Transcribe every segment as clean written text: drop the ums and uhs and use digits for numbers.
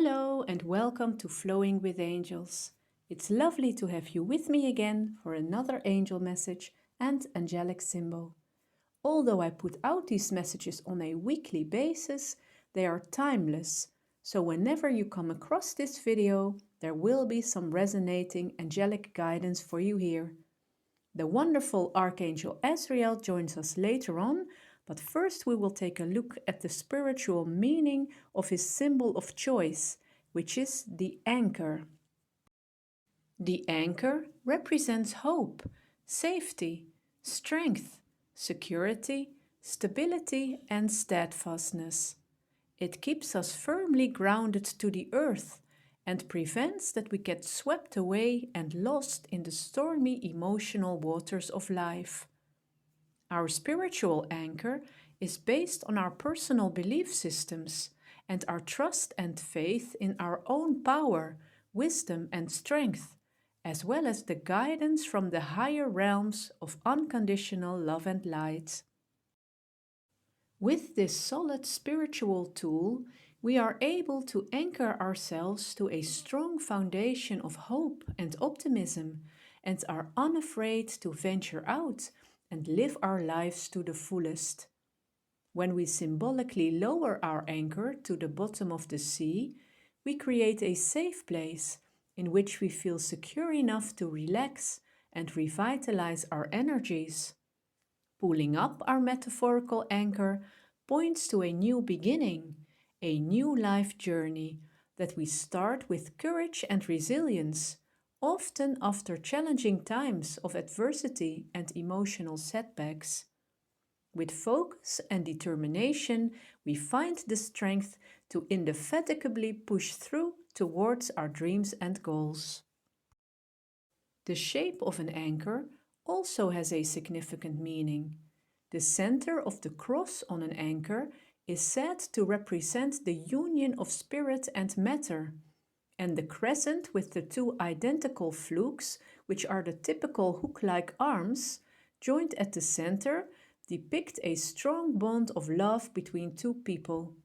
Hello and welcome to Flowing with Angels. It's lovely to have you with me again for another angel message and angelic symbol. Although I put out these messages on a weekly basis, they are timeless, so whenever you come across this video, there will be some resonating angelic guidance for you here. The wonderful Archangel Azrael joins us later on, but first we will take a look at the spiritual meaning of his symbol of choice, which is the anchor. The anchor represents hope, safety, strength, security, stability, and steadfastness. It keeps us firmly grounded to the earth and prevents that we get swept away and lost in the stormy emotional waters of life. Our spiritual anchor is based on our personal belief systems and our trust and faith in our own power, wisdom, and strength, as well as the guidance from the higher realms of unconditional love and light. With this solid spiritual tool, we are able to anchor ourselves to a strong foundation of hope and optimism and are unafraid to venture out and live our lives to the fullest. When we symbolically lower our anchor to the bottom of the sea, we create a safe place in which we feel secure enough to relax and revitalize our energies. Pulling up our metaphorical anchor points to a new beginning, a new life journey that we start with courage and resilience, often after challenging times of adversity and emotional setbacks. With focus and determination, we find the strength to indefatigably push through towards our dreams and goals. The shape of an anchor also has a significant meaning. The center of the cross on an anchor is said to represent the union of spirit and matter, and the crescent with the two identical flukes, which are the typical hook-like arms, joined at the center, depict a strong bond of love between two people.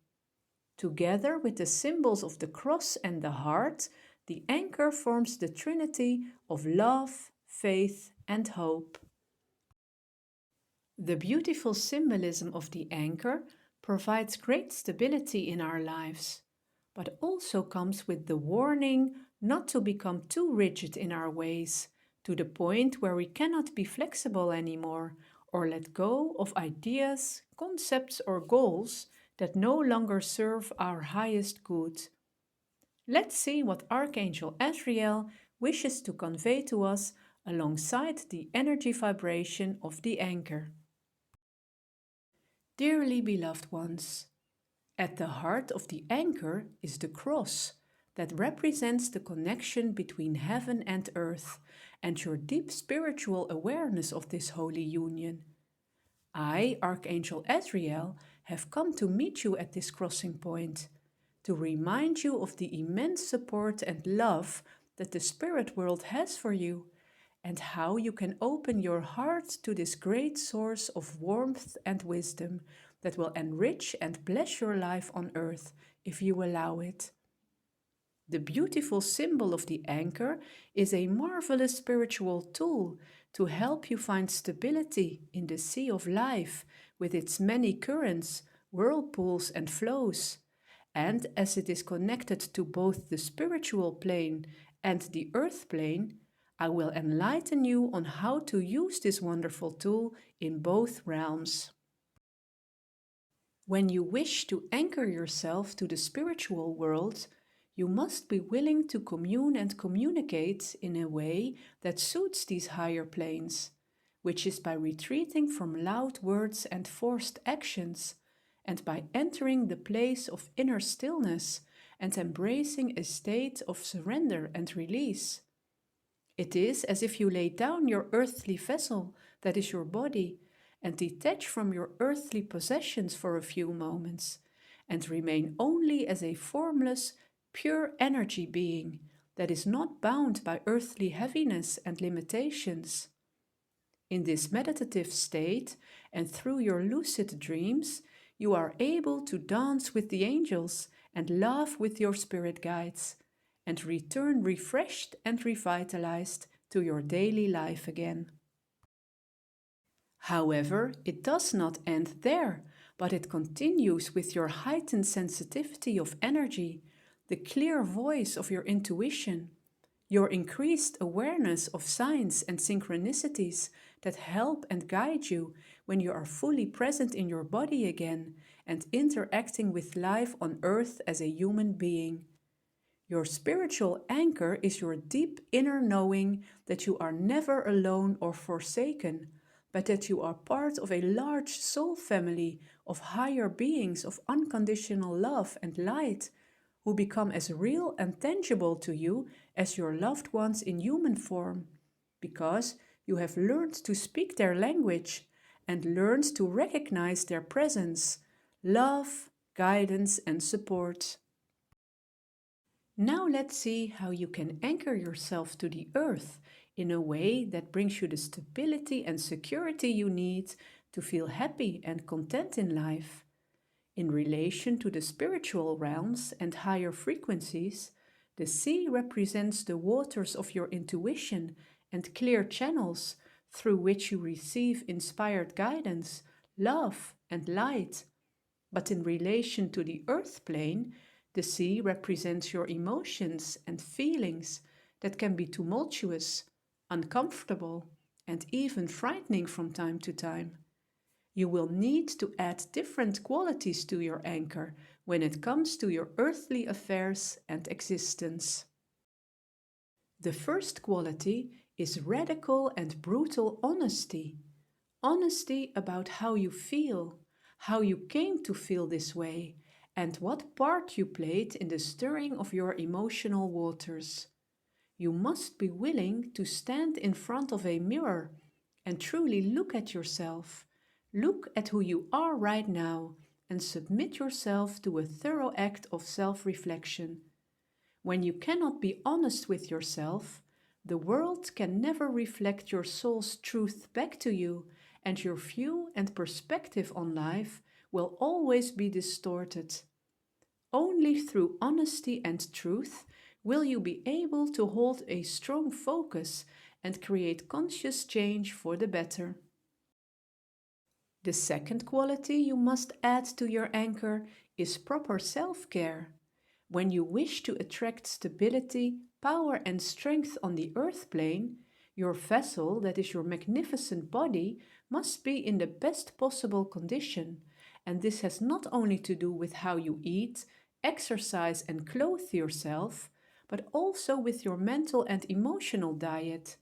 Together with the symbols of the cross and the heart, the anchor forms the trinity of love, faith, and hope. The beautiful symbolism of the anchor provides great stability in our lives, but also comes with the warning not to become too rigid in our ways, to the point where we cannot be flexible anymore or let go of ideas, concepts, or goals that no longer serve our highest good. Let's see what Archangel Azrael wishes to convey to us alongside the energy vibration of the anchor. Dearly beloved ones, at the heart of the anchor is the cross that represents the connection between heaven and earth and your deep spiritual awareness of this holy union. I, Archangel Azrael, have come to meet you at this crossing point, to remind you of the immense support and love that the spirit world has for you, and how you can open your heart to this great source of warmth and wisdom that will enrich and bless your life on earth if you allow it. The beautiful symbol of the anchor is a marvelous spiritual tool to help you find stability in the sea of life with its many currents, whirlpools, and flows. And as it is connected to both the spiritual plane and the earth plane, I will enlighten you on how to use this wonderful tool in both realms. When you wish to anchor yourself to the spiritual world, you must be willing to commune and communicate in a way that suits these higher planes, which is by retreating from loud words and forced actions, and by entering the place of inner stillness and embracing a state of surrender and release. It is as if you lay down your earthly vessel, that is your body, and detach from your earthly possessions for a few moments, and remain only as a formless, pure energy being that is not bound by earthly heaviness and limitations. In this meditative state, and through your lucid dreams, you are able to dance with the angels and laugh with your spirit guides, and return refreshed and revitalized to your daily life again. However, it does not end there, but it continues with your heightened sensitivity of energy, the clear voice of your intuition, your increased awareness of signs and synchronicities that help and guide you when you are fully present in your body again and interacting with life on earth as a human being. Your spiritual anchor is your deep inner knowing that you are never alone or forsaken, but that you are part of a large soul family of higher beings of unconditional love and light, who become as real and tangible to you as your loved ones in human form, because you have learned to speak their language and learned to recognize their presence, love, guidance, and support. Now let's see how you can anchor yourself to the earth in a way that brings you the stability and security you need to feel happy and content in life. In relation to the spiritual realms and higher frequencies, the sea represents the waters of your intuition and clear channels through which you receive inspired guidance, love, and light. But in relation to the earth plane, the sea represents your emotions and feelings that can be tumultuous, uncomfortable, and even frightening from time to time. You will need to add different qualities to your anchor when it comes to your earthly affairs and existence. The first quality is radical and brutal honesty. Honesty about how you feel, how you came to feel this way, and what part you played in the stirring of your emotional waters. You must be willing to stand in front of a mirror and truly look at yourself. Look at who you are right now and submit yourself to a thorough act of self-reflection. When you cannot be honest with yourself, the world can never reflect your soul's truth back to you, and your view and perspective on life will always be distorted. Only through honesty and truth will you be able to hold a strong focus and create conscious change for the better. The second quality you must add to your anchor is proper self-care. When you wish to attract stability, power, and strength on the earth plane, your vessel, that is your magnificent body, must be in the best possible condition. And this has not only to do with how you eat, exercise, and clothe yourself, but also with your mental and emotional diet.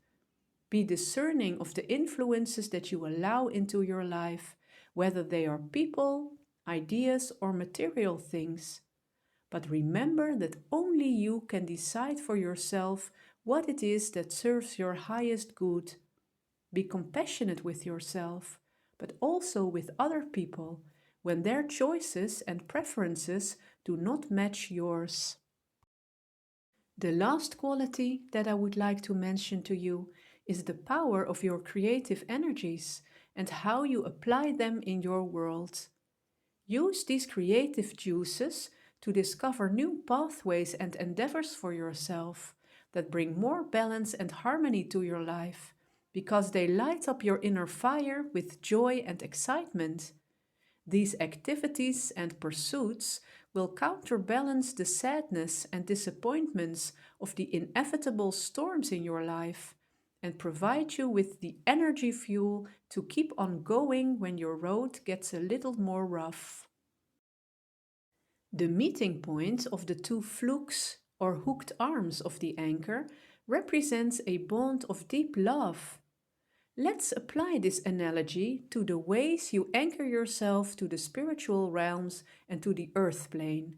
Be discerning of the influences that you allow into your life, whether they are people, ideas, or material things. But remember that only you can decide for yourself what it is that serves your highest good. Be compassionate with yourself, but also with other people when their choices and preferences do not match yours. The last quality that I would like to mention to you is the power of your creative energies and how you apply them in your world. Use these creative juices to discover new pathways and endeavors for yourself that bring more balance and harmony to your life, because they light up your inner fire with joy and excitement. These activities and pursuits will counterbalance the sadness and disappointments of the inevitable storms in your life and provide you with the energy fuel to keep on going when your road gets a little more rough. The meeting point of the two flukes or hooked arms of the anchor represents a bond of deep love. Let's apply this analogy to the ways you anchor yourself to the spiritual realms and to the earth plane.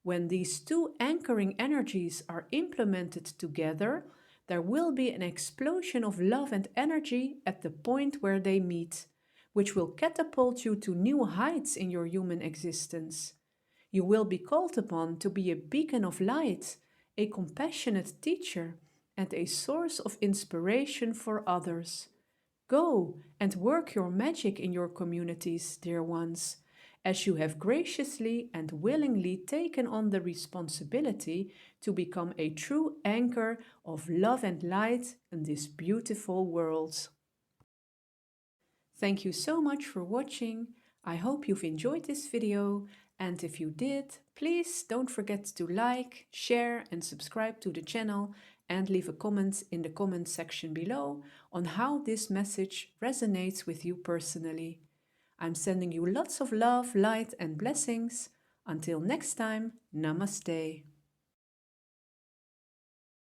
When these two anchoring energies are implemented together, there will be an explosion of love and energy at the point where they meet, which will catapult you to new heights in your human existence. You will be called upon to be a beacon of light, a compassionate teacher, and a source of inspiration for others. Go and work your magic in your communities, dear ones, as you have graciously and willingly taken on the responsibility to become a true anchor of love and light in this beautiful world. Thank you so much for watching. I hope you've enjoyed this video, and if you did, please don't forget to like, share and subscribe to the channel, and leave a comment in the comment section below on how this message resonates with you personally. I'm sending you lots of love, light and blessings. Until next time, Namaste.